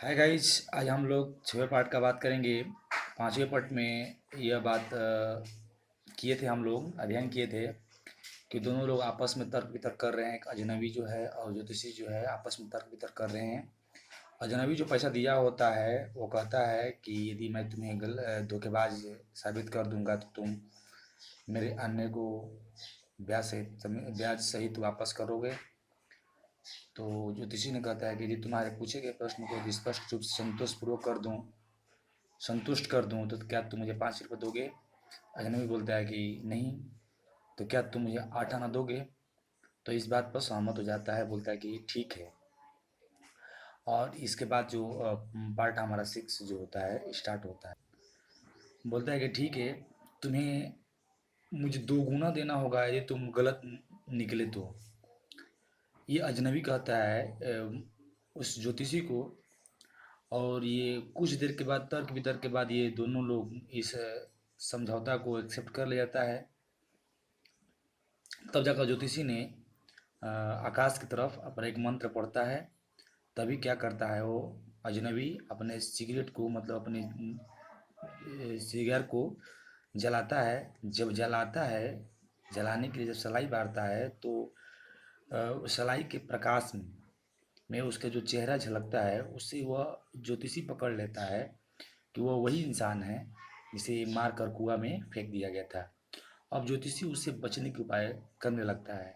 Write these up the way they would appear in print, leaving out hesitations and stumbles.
Hi guys. आज हम लोग 6वें पार्ट का बात करेंगे। 5वें पार्ट में यह बात किए थे, हम लोग अध्ययन किए थे कि दोनों लोग आपस में तर्क वितर्क कर रहे हैं। एक अजनबी जो है और ज्योतिषी जो है आपस में तर्क वितर्क कर रहे हैं। अजनबी जो पैसा दिया होता है वो कहता है कि यदि मैं तुम्हें धोखेबाज साबित कर दूंगा तो तुम मेरे अन्य को ब्याज सहित वापस करोगे। तो ज्योतिषी ने कहता है कि यदि तुम्हारे पूछे गए प्रश्न को स्पष्ट रूप से संतुष्ट कर दूं तो क्या तुम मुझे 5 रुपये दोगे। अजनबी बोलता है कि नहीं। तो क्या तुम मुझे 8 आना दोगे। तो इस बात पर सहमत हो जाता है, बोलता है कि ठीक है। और इसके बाद जो पार्ट हमारा 6 जो होता है स्टार्ट होता है। बोलता है कि ठीक है, तुम्हें मुझे 2 गुना देना होगा यदि तुम गलत निकले तो। ये अजनबी कहता है उस ज्योतिषी को। और ये कुछ देर के बाद तर्क वितर्क के बाद ये दोनों लोग इस समझौता को एक्सेप्ट कर लिया जाता है। तब जाकर ज्योतिषी ने आकाश की तरफ अपना एक मंत्र पढ़ता है। तभी क्या करता है वो अजनबी अपने सिगरेट को, मतलब अपने सिगार को जलाता है। जब जलाता है, जलाने के लिए जब सलाई बारता है तो सलाई के प्रकाश में उसका जो चेहरा झलकता है उससे वह ज्योतिषी पकड़ लेता है कि वह वही इंसान है जिसे मार कर कुआं में फेंक दिया गया था। अब ज्योतिषी उससे बचने के उपाय करने लगता है।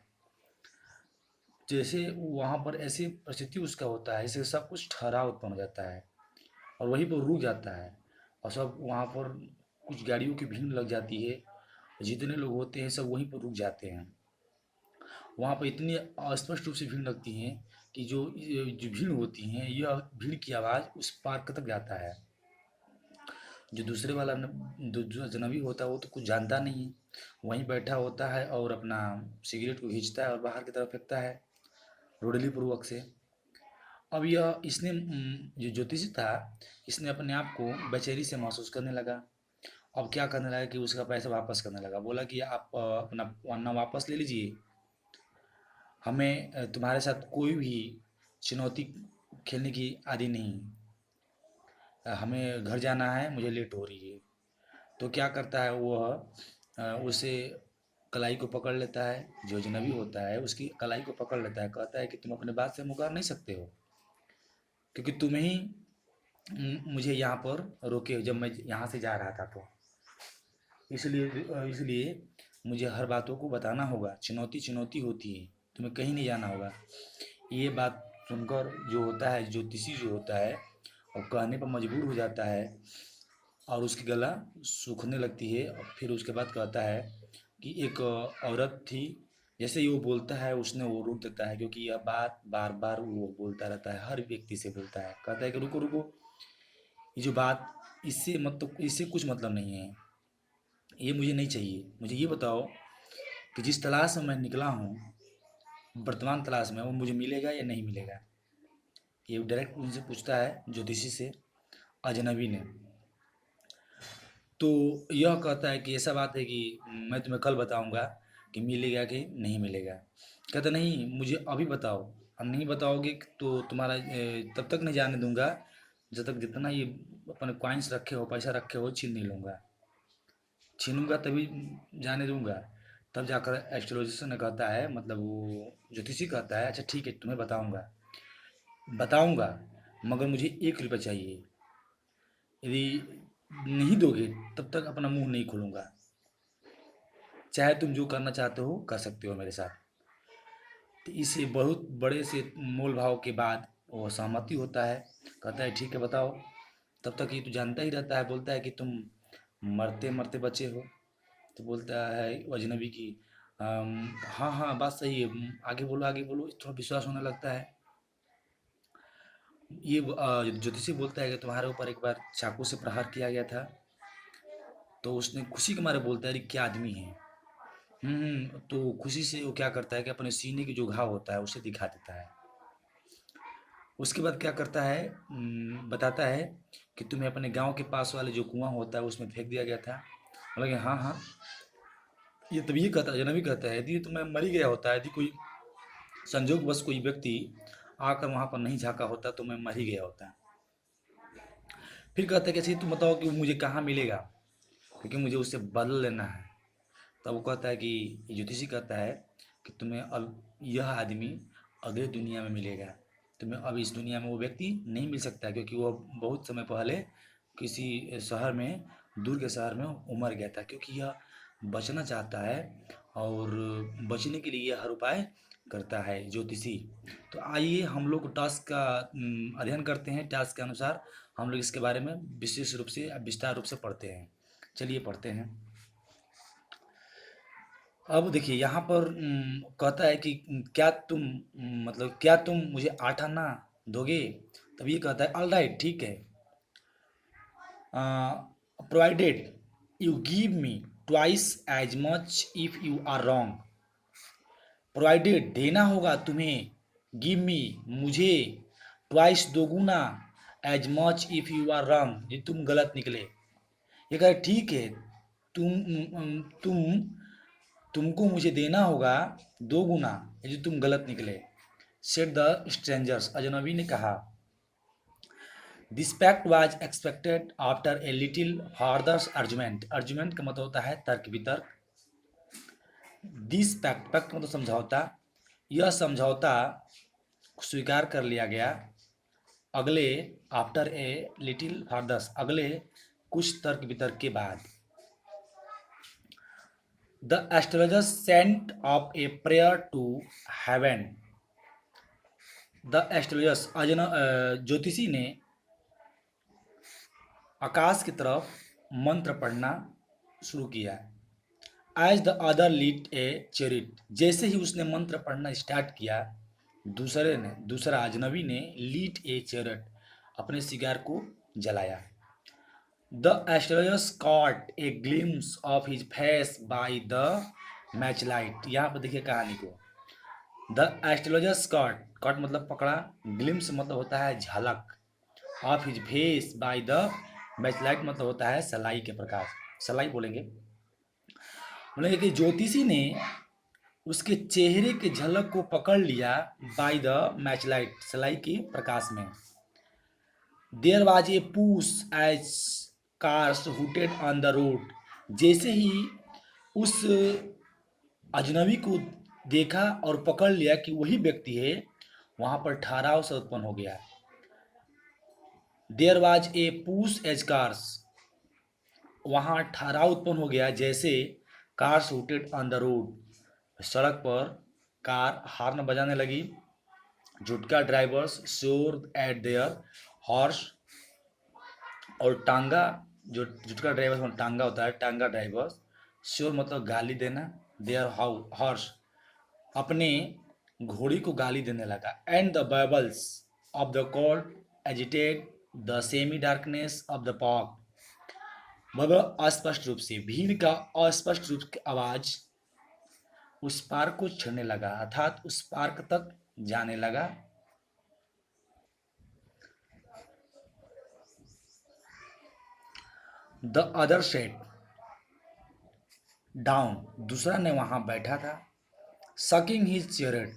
जैसे वहाँ पर ऐसी परिस्थिति उसका होता है, इससे सब कुछ ठहराव उत्पन्न हो जाता है और वहीं पर रुक जाता है। और सब वहाँ पर कुछ गाड़ियों की भीड़ लग जाती है। जितने लोग होते हैं सब वहीं पर रुक जाते हैं। वहाँ पर इतनी अस्पष्ट रूप से भीड़ लगती है कि जो भीड़ होती है, यह भीड़ की आवाज़ उस पार तक जाता है। जो दूसरे वाला जो अजनबी होता है वो तो कुछ जानता नहीं है, वहीं बैठा होता है और अपना सिगरेट को खींचता है और बाहर की तरफ फेंकता है रोडली पूर्वक से। अब यह इसने जो ज्योतिषी था, इसने अपने आप को बेचैनी से महसूस करने लगा। अब क्या करने लगा कि उसका पैसा वापस करने लगा। बोला कि आप अपना अन्ना वापस ले लीजिए। हमें तुम्हारे साथ कोई भी चुनौती खेलने की आदि नहीं। हमें घर जाना है, मुझे लेट हो रही है। तो क्या करता है वह उसे कलाई को पकड़ लेता है। जो अजनबी होता है उसकी कलाई को पकड़ लेता है, कहता है कि तुम अपने बात से मुकर नहीं सकते हो, क्योंकि तुम ही मुझे यहाँ पर रोके हो जब मैं यहाँ से जा रहा था। तो इसलिए मुझे हर बातों को बताना होगा। चुनौती चुनौती होती है, तुम्हें कहीं नहीं जाना होगा। ये बात सुनकर जो होता है ज्योतिषी जो होता है और कहने पर मजबूर हो जाता है और उसकी गला सूखने लगती है। और फिर उसके बाद कहता है कि एक औरत थी। जैसे ही वो बोलता है उसने वो रोक देता है, क्योंकि यह बात बार बार वो बोलता रहता है, हर व्यक्ति से बोलता है। कहता है कि रुको रुको, ये जो बात इससे मतलब इससे कुछ मतलब नहीं है, ये मुझे नहीं चाहिए। मुझे ये बताओ कि जिस तलाश में मैं निकला हूँ, वर्तमान तलाश में, वो मुझे मिलेगा या नहीं मिलेगा। ये डायरेक्ट उनसे पूछता है ज्योतिषी से, अजनबी ने। तो यह कहता है कि ऐसा बात है कि मैं तुम्हें कल बताऊंगा कि मिलेगा कि नहीं मिलेगा। कहता नहीं, मुझे अभी बताओ। और नहीं बताओगे तो तुम्हारा तब तक नहीं जाने दूंगा जब तक जितना ये अपने कॉइन्स रखे हो, पैसा रखे हो, छीन नहीं लूंगा। छीनूंगा तभी जाने दूंगा। तब जाकर एस्ट्रोलॉजिस्ट ने कहता है, मतलब वो ज्योतिषी कहता है, अच्छा ठीक है तुम्हें बताऊंगा, बताऊंगा, मगर मुझे 1 रुपये चाहिए। यदि नहीं दोगे तब तक अपना मुंह नहीं खोलूंगा। चाहे तुम जो करना चाहते हो कर सकते हो मेरे साथ। तो इस बहुत बड़े से मोल भाव के बाद वो सहमति होता है। कहता है ठीक है बताओ। तब तक ये तो जानता ही रहता है। बोलता है कि तुम मरते मरते बचे हो। तो बोलता है वो अजनबी की हाँ हाँ बात सही है, आगे बोलो आगे बोलो। थोड़ा विश्वास होने लगता है। ये ज्योतिषी बोलता है कि तुम्हारे ऊपर एक बार चाकू से प्रहार किया गया था। तो उसने खुशी के मारे बोलता है अरे क्या आदमी है। तो खुशी से वो क्या करता है कि अपने सीने की जो घाव होता है उसे दिखा देता है। उसके बाद क्या करता है, बताता है कि तुम्हें अपने गांव के पास वाले जो कुआं होता है उसमें फेंक दिया गया था। बोला कि हाँ हाँ। ये तभी ये कहता है, जनवी कहता है, यदि तुम्हें मर ही गया होता, यदि कोई संजोग बस कोई व्यक्ति आकर वहां पर नहीं झांका होता तो मैं मर ही गया होता। फिर कहता है कि अच्छा तुम बताओ कि मुझे कहाँ मिलेगा, क्योंकि मुझे उससे बदल लेना है। तब वो कहता है कि ज्योतिषी कहता है कि तुम्हें अब यह आदमी अगले दुनिया में मिलेगा, तुम्हें अब इस दुनिया में वो व्यक्ति नहीं मिल सकता, क्योंकि वो बहुत समय पहले किसी शहर में, दूर के शहर में उमर गया था, क्योंकि यह बचना चाहता है और बचने के लिए यह हर उपाय करता है ज्योतिषी। तो आइए हम लोग टास्क का अध्ययन करते हैं। टास्क के अनुसार हम लोग इसके बारे में विशेष रूप से विस्तार रूप से पढ़ते हैं। चलिए पढ़ते हैं। अब देखिए यहाँ पर कहता है कि क्या तुम मतलब क्या तुम मुझे 8 आना दोगे। तब ये कहता है ऑल राइट, ठीक है, provided you give me twice as much if you are wrong. Provided देना होगा तुम्हें, गिव मी मुझे, ट्वाइस दोगुना, as much if you are wrong यदि तुम गलत निकले। ये कहे ठीक है, तुम तुमको मुझे देना होगा 2 गुना यदि तुम गलत निकले। सेड द स्ट्रेंजर्स, अजनबी ने कहा। This pact was expected after a little further argument. Argument का मतलब होता है तर्क वितर्क। दिस पैक्ट, पैक्ट मतलब समझौता, यह समझौता स्वीकार कर लिया गया अगले, आफ्टर ए लिटिल फादर्स, अगले कुछ तर्क वितर्क के बाद। The astrologers sent up a prayer to heaven. The astrologers, ज्योतिषी ने आकाश की तरफ मंत्र पढ़ना शुरू किया। As the other lit a cheroot, जैसे ही उसने मंत्र पढ़ना स्टार्ट किया, दूसरा अजनबी ने लीट ए चेरिट, अपने सिगार को जलाया। The astrologers caught a glimpse of his face by the match light. यहाँ पर देखिए कहानी को। द एस्ट्रोलॉजर्स कॉट, कॉट मतलब पकड़ा, ग्लिम्स मतलब होता है झलक, of his face by the match light मतलब होता है सलाई के प्रकाश, सलाई बोलेंगे। बोलेंगे कि ज्योतिषी ने उसके चेहरे के झलक को पकड़ लिया बाय द मैच लाइट, सलाई के प्रकाश में। There was a pause as cars hooted on the road, जैसे ही उस अजनबी को देखा और पकड़ लिया कि वही व्यक्ति है, वहां पर ठहराव से उत्पन्न हो गया। There was a pause as cars, वहां ठहराव उत्पन्न हो गया जैसे cars hooted on the road, सड़क पर कार हॉर्न बजाने लगी। झुटका ड्राइवर्स शोर एट देयर हॉर्स, और टांगा, जो झुटका ड्राइवर्स में टांगा होता है, टांगा ड्राइवर्स, शोर मतलब गाली देना, देयर हॉर्स, अपने घोड़ी को गाली देने लगा। And the bubbles of the court agitated the semi darkness of the pock, bubble अस्पष्ट रूप से, भीड़ का अस्पष्ट रूप की आवाज उस पार को छेड़ने लगा, अर्थात उस पार्क तक जाने लगा। द अदर सेट डाउन, दूसरा ने वहां बैठा था। सकिंग हिज चेरेट,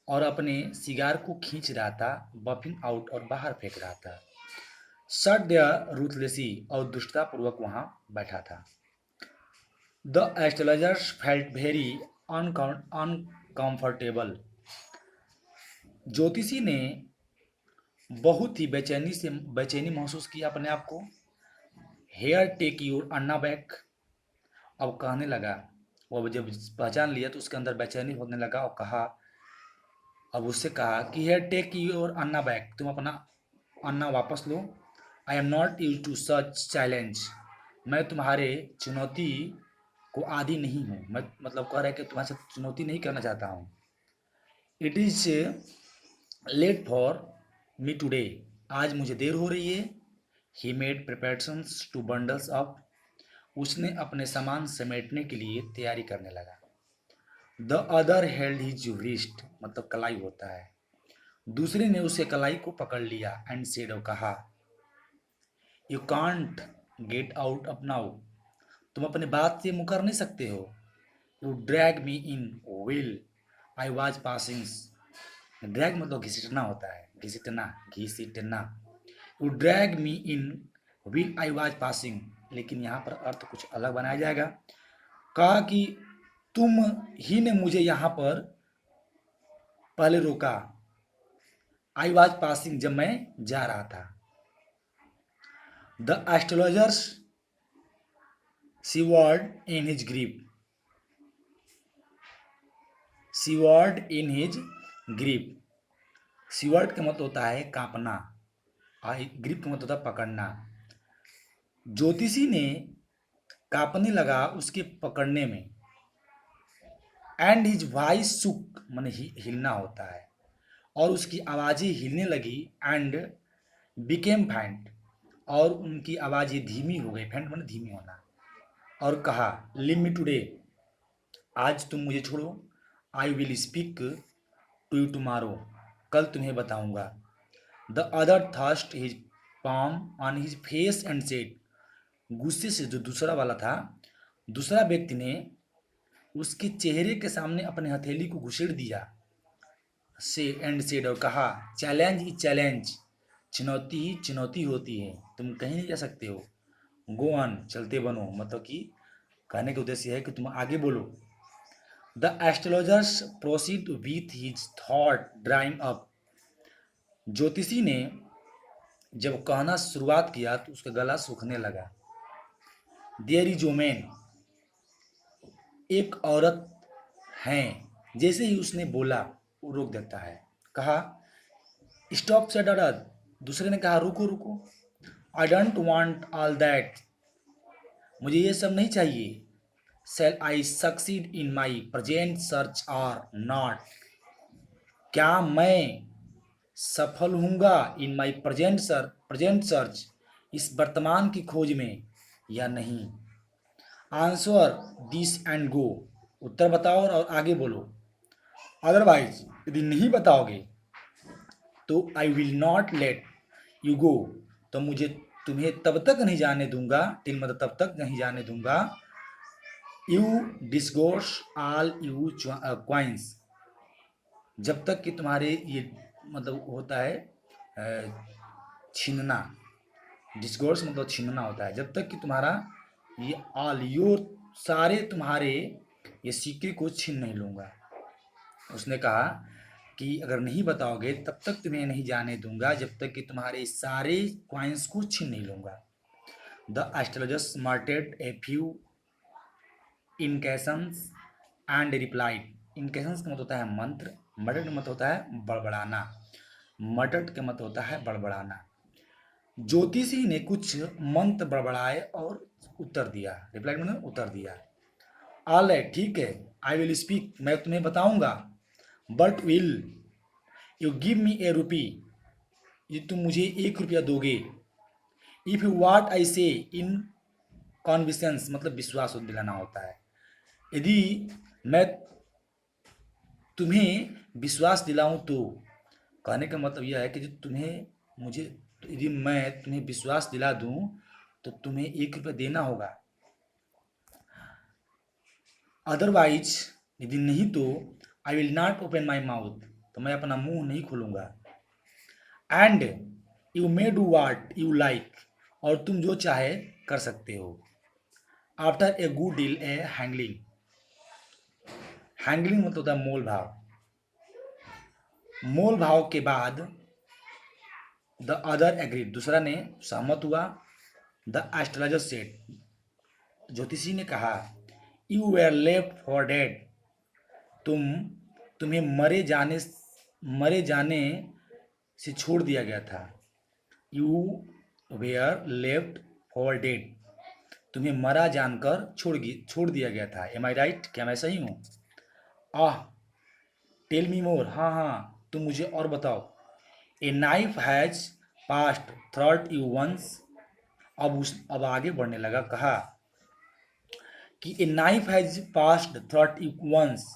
और अपने सिगार को खींच रहा था, बफिंग आउट और बाहर फेंक रहा था। शट देयर रूथलेसी, और दुष्टतापूर्वक वहां बैठा था। The astrologers felt very uncomfortable, ज्योतिषी ने बहुत ही बेचैनी महसूस किया अपने आप को। Here take your anna back, अब कहने लगा, वो जब पहचान लिया तो उसके अंदर बेचैनी होने लगा और कहा, अब उससे कहा कि here take your anna back, तुम अपना अन्ना वापस लो। I am not use to such challenge, मैं तुम्हारे चुनौती को आदी नहीं हूँ। मैं मतलब कह रहा है कि तुम्हारे साथ चुनौती नहीं करना चाहता हूँ। It is late for me today, आज मुझे देर हो रही है। He made preparations to bundles up, उसने अपने सामान समेटने के लिए तैयारी करने लगा। The other held his wrist, मतलब कलाई होता है, दूसरे ने उसे कलाई को पकड़ लिया। एंड सेड, और कहा, you can't get out up now, तुम अपने बात से मुकर नहीं सकते हो। You drag me in while I was passing, drag मतलब घसीटना होता है, घसीटना, घसीटना। You drag me in while I was passing, लेकिन यहाँ पर अर्थ कुछ अलग बनाया जाएगा। कहा कि तुम ही ने मुझे यहाँ पर पहले रोका, आई वाज पासिंग, जब मैं जा रहा था। The astrologers seaward in his grip, seaward in his grip, seaward का मतलब होता है कांपना, ग्रिप का मतलब होता है पकड़ना। ज्योतिषी ने कांपने लगा उसके पकड़ने में, एंड हिज वॉइस सुक, माने हिलना होता है, और उसकी आवाज़ें हिलने लगी, एंड बिकेम फैंट, और उनकी आवाज़ें धीमी हो गई, फैंट माने धीमी होना, और कहा लिव मी टुडे, आज तुम मुझे छोड़ो, I will speak to you tomorrow, कल तुम्हें बताऊंगा। The other thrust his palm on his face and said, गुस्से से जो दूसरा वाला था, दूसरा व्यक्ति ने उसके चेहरे के सामने अपने हथेली को घुसेड़ दिया, से एंड सेड, और कहा चैलेंज इज चैलेंज, चुनौती ही चुनौती होती है, तुम कहीं नहीं जा सकते हो, गो ऑन, चलते बनो, मतलब कि कहने का उद्देश्य है कि तुम आगे बोलो। The astrologers proceed with his thought drawing up, ज्योतिषी ने जब कहना शुरुआत किया तो उसका गला सूखने लगा। देयर इज वोमेन, एक औरत है, जैसे ही उसने बोला वो रोक देता है। कहा स्टॉप सेड अदर, दूसरे ने कहा रुको रुको, I don't want all that, मुझे ये सब नहीं चाहिए। Shall I succeed in my present search or not, क्या मैं सफल हूँगा इन माई प्रेजेंट सर्च, इस वर्तमान की खोज में, या नहीं। आंसर दिस एंड गो, उत्तर बताओ और आगे बोलो, अदरवाइज यदि नहीं बताओगे तो I will not let you go, तो मुझे तुम्हें तब तक नहीं जाने दूंगा, टिल मतलब तब तक नहीं जाने दूंगा, यू डिस्गोर्स ऑल यू क्वाइंस, जब तक कि तुम्हारे ये मतलब होता है छीनना, डिस्गोर्स मतलब छीनना होता है, जब तक कि तुम्हारा ये ऑल योर, सारे तुम्हारे ये सिक्के को छीन नहीं लूँगा। उसने कहा कि अगर नहीं बताओगे तब तक तुम्हें नहीं जाने दूंगा, जब तक कि तुम्हारे सारे कॉइन्स को छीन नहीं लूँगा। The astrologer smarted a few incantations and replied, incantations का मतलब होता है मंत्र, मटट का मतलब होता है बड़बड़ाना, मटट का मतलब होता है बड़बड़ाना। ज्योतिषी ने कुछ मंत्र बड़बड़ाए और उत्तर दिया, रिप्लाई मतलब उत्तर दिया। ऑल राइट, ठीक है, आई विल स्पीक, मैं तुम्हें बताऊंगा, but will you give me a rupee, ये तुम मुझे 1 रुपया दोगे, इफ यू वाट आई से इन कॉन्विशंस, मतलब विश्वास दिलाना होता है, यदि मैं तुम्हें विश्वास दिलाऊं तो, कहने का मतलब यह है कि जो तुम्हें मुझे, यदि मैं तुम्हें विश्वास दिला दूं तो तुम्हें 1 रुपया देना होगा, अदरवाइज यदि नहीं तो I will not open my mouth, तो मैं अपना मुंह नहीं खोलूंगा। And you may do what you like, और तुम जो चाहे कर सकते हो। आफ्टर ए गुड डील ए हैंगलिंग, हैंगलिंग मतलब होता है मोल भाव, मोल भाव के बाद द अदर एग्रीड, दूसरा ने सहमत हुआ। द एस्ट्रोलॉजर सेड, ज्योतिषी ने कहा you were left for dead, तुम्हें मरे जाने से छोड़ दिया गया था। You were left for dead, तुम्हें मरा जानकर छोड़ दिया गया था। एम आई राइट, क्या मैं सही हूँ? आह टेल मी मोर, हाँ हाँ तुम मुझे और बताओ। A knife has passed throat you once, अब आगे बढ़ने लगा, कहा कि a knife has passed throat you once,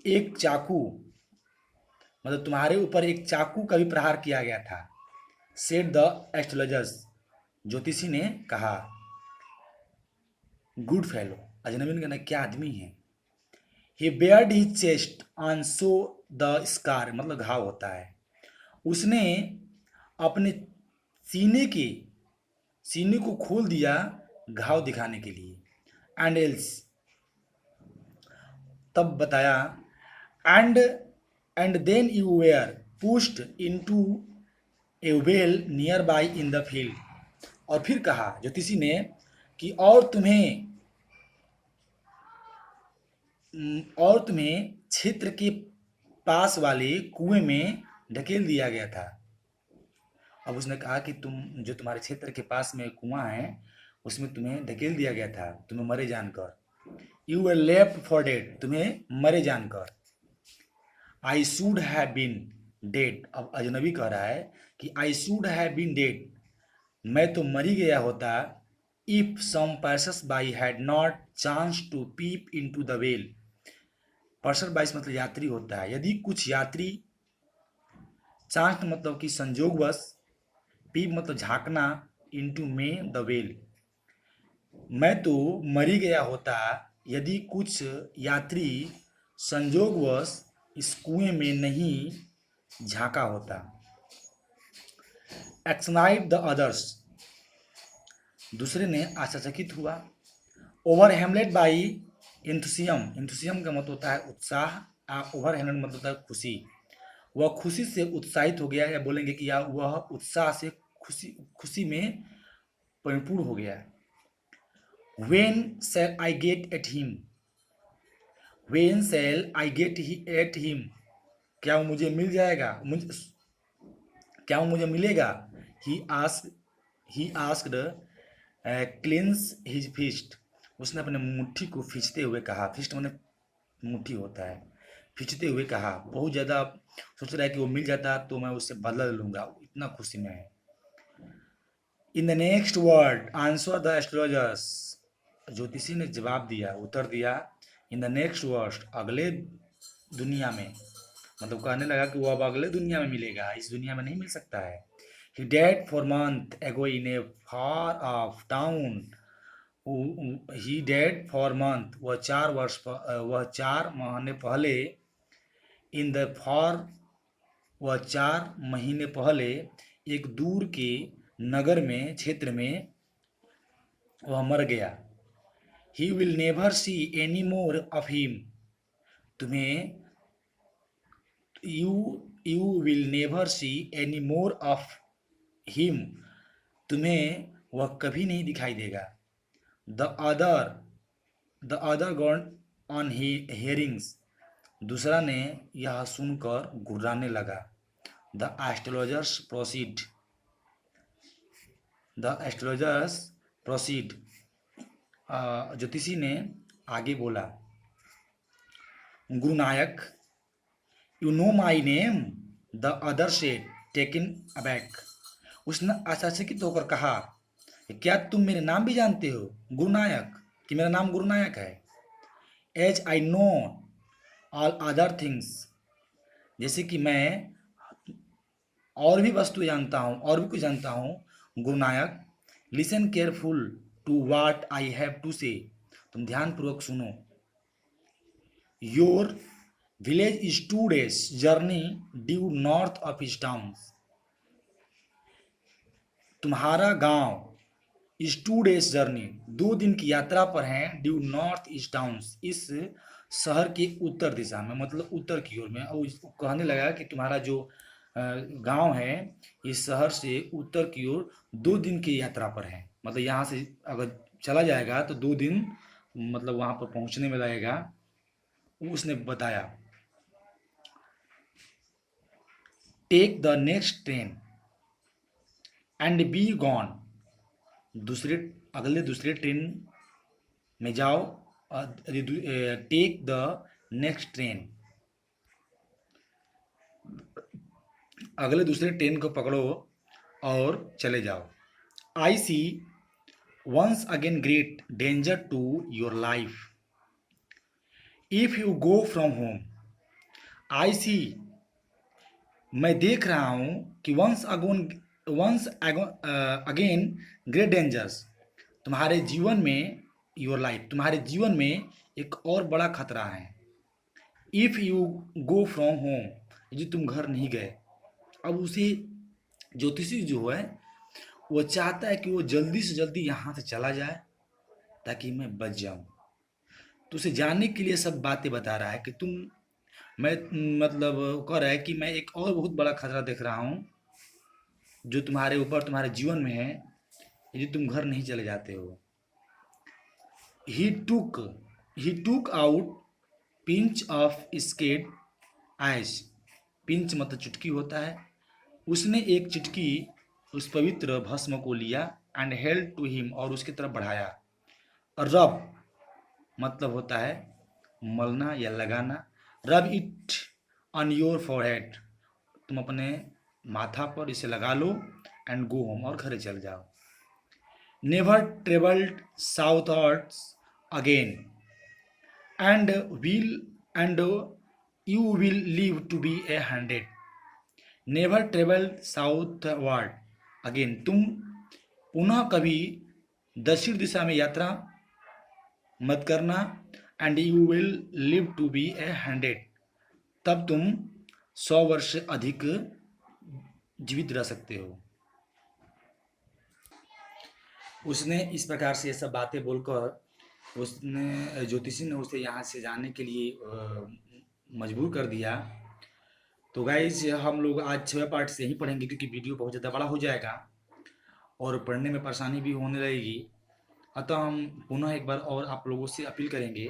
एक चाकू मतलब तुम्हारे ऊपर एक चाकू का भी प्रहार किया गया था। सेड द एस्ट्रोलॉजर्स, ज्योतिषी ने कहा गुड फेलो, अजनबी ने कहना क्या आदमी है। He bared his chest on so the scar, मतलब घाव होता है, उसने अपने सीने के सीने को खोल दिया घाव दिखाने के लिए। एंड एल्स, तब बताया, and and then you were pushed into a well nearby in the field. और फिर कहा ज्योतिषी ने कि और तुम्हें क्षेत्र के पास वाले कुएं में ढकेल दिया गया था। अब उसने कहा कि तुम जो तुम्हारे क्षेत्र के पास में कुआं है उसमें तुम्हें ढकेल दिया गया था, तुम्हें मरे जानकर। You were left for dead, तुम्हें मरे जानकर। I should have been dead, अब अजनबी कह रहा है कि I should have been dead, मैं तो मरी गया होता। इफ सम पर्सस by had not chance to peep into the well. Passer by मतलब यात्री होता है। यदि कुछ यात्री, चांस मतलब कि संजोगवश, पीप मतलब झांकना, इनटू में द वेल, मैं तो मरी गया होता यदि कुछ यात्री संजोगवश इस कुएं में नहीं झांका होता। एक्सनाइट द अदर्स, दूसरे ने आश्चर्यचकित हुआ। ओवर हेमलेट बाई इंथुसियम, इंथुसियम का मतलब होता है उत्साह, ओवर हेमलेट मतलब होता है खुशी। वह खुशी से उत्साहित हो गया, या बोलेंगे कि या वह उत्साह से खुशी में परिपूर्ण हो गया। When shall I get at him? When shall I get at him? क्या वो मुझे मिल जाएगा, क्या वो मुझे मिलेगा? He asked, cleanse his fist. उसने अपने मुट्ठी को खींचते हुए कहा। फिस्ट मैंने मुट्ठी होता है। खींचते हुए कहा, बहुत ज़्यादा सोच रहा है कि वो मिल जाता तो मैं उससे बदला लूंगा, इतना खुशी में है। In the next word answer the astrologers, ज्योतिषी ने जवाब दिया, उत्तर दिया। इन द नेक्स्ट वर्ड, अगले दुनिया में, मतलब कहने लगा कि वो अब अगले दुनिया में मिलेगा, इस दुनिया में नहीं मिल सकता है। ही dead four month ago in a far off town, he dead four month, वह 4 महीने पहले, इन द फॉर, वह 4 महीने पहले एक दूर के नगर में, क्षेत्र में वह मर गया। He will never see any more of him, तुम्हें, you will never see any more of him, तुम्हें वह कभी नहीं दिखाई देगा। The other gone on hearings, दूसरा ने यह सुनकर गुर्राने लगा। The astrologers proceed, the astrologers proceed, ज्योतिषी ने आगे बोला। Guru Nayak, you know my name, the other said taken aback, उसने आश्चर्यचकित होकर कहा, क्या तुम मेरे नाम भी जानते हो गुरु नायक, कि मेरा नाम गुरु नायक है। As I know all other things, जैसे कि मैं और भी वस्तु जानता हूँ, और भी कुछ जानता हूँ। Guru Nayak, listen careful to what I have to say, तुम ध्यानपूर्वक सुनो। Your village is 2 days journey due north of this town, तुम्हारा गांव इज 2 days जर्नी, 2 दिन की यात्रा पर है, ड्यू नॉर्थ ईस्ट टाउन, इस शहर के उत्तर दिशा में, मतलब उत्तर की ओर में। और कहने लगा कि तुम्हारा जो गांव है इस शहर से उत्तर की ओर 2 दिन की यात्रा पर है, मतलब यहाँ से अगर चला जाएगा तो 2 दिन मतलब वहाँ पर पहुँचने में लगेगा। उसने बताया। Take the next train and be gone, दूसरे ट्रेन में जाओ। टेक द नेक्स्ट ट्रेन, दूसरे ट्रेन को पकड़ो और चले जाओ। I see once again great danger to your life if you go from home. I see, मैं देख रहा हूं कि वंस अगेन ग्रेट डेंजर्स, तुम्हारे जीवन में, योर लाइफ, तुम्हारे जीवन में एक और बड़ा खतरा है। If you go from home, यदि तुम घर नहीं गए। अब उसे ज्योतिषी जो है वो चाहता है कि वो जल्दी से जल्दी यहाँ से चला जाए ताकि मैं बच जाऊं। तो उसे जाने के लिए सब बातें बता रहा है कि तुम मैं मतलब कह रहा है कि मैं एक और बहुत बड़ा खतरा देख रहा हूँ जो तुम्हारे ऊपर तुम्हारे जीवन में है यदि तुम घर नहीं चले जाते हो। He took he took out pinch of sacred ash. Pinch मतलब चुटकी होता है। उसने एक चिटकी उस पवित्र भस्म को लिया एंड हेल्ड टू हिम और उसकी तरफ बढ़ाया। रब मतलब होता है मलना या लगाना। Rub it on your forehead. तुम अपने माथा पर इसे लगा लो एंड गो होम और घर चल जाओ। Never travelled southwards again and will and you will live to be 100। Never travel southward again. तुम पुनः कभी दक्षिण दिशा में यात्रा मत करना। And you will live to be 100। तब तुम 100 वर्ष से अधिक जीवित रह सकते हो। उसने इस प्रकार से ये सब बातें बोलकर उसने ज्योतिषी ने उसे यहाँ से जाने के लिए मजबूर कर दिया। तो गाइज हम लोग आज 6 पार्ट से ही पढ़ेंगे क्योंकि वीडियो बहुत ज़्यादा बड़ा हो जाएगा और पढ़ने में परेशानी भी होने लगेगी। अतः हम पुनः एक बार और आप लोगों से अपील करेंगे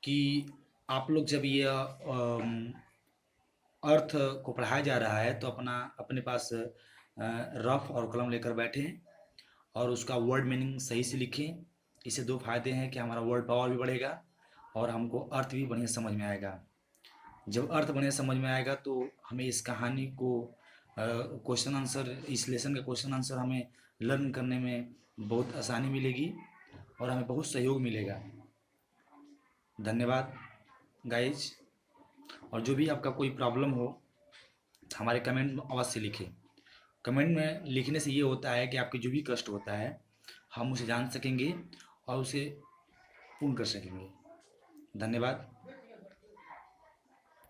कि आप लोग जब ये अर्थ को पढ़ाया जा रहा है तो अपने पास रफ और कलम लेकर बैठें और उसका वर्ड मीनिंग सही से लिखें। इससे दो फायदे हैं कि हमारा वर्ड पावर भी बढ़ेगा और हमको अर्थ भी बढ़िया समझ में आएगा। जब अर्थ बढ़िया समझ में आएगा तो हमें इस कहानी को क्वेश्चन आंसर इस लेसन का क्वेश्चन आंसर हमें लर्न करने में बहुत आसानी मिलेगी और हमें बहुत सहयोग मिलेगा। धन्यवाद गाइज। और जो भी आपका कोई प्रॉब्लम हो हमारे कमेंट में अवश्य लिखें। कमेंट में लिखने से ये होता है कि आपके जो भी कष्ट होता है हम उसे जान सकेंगे और उसे पूर्ण कर सकेंगे। धन्यवाद।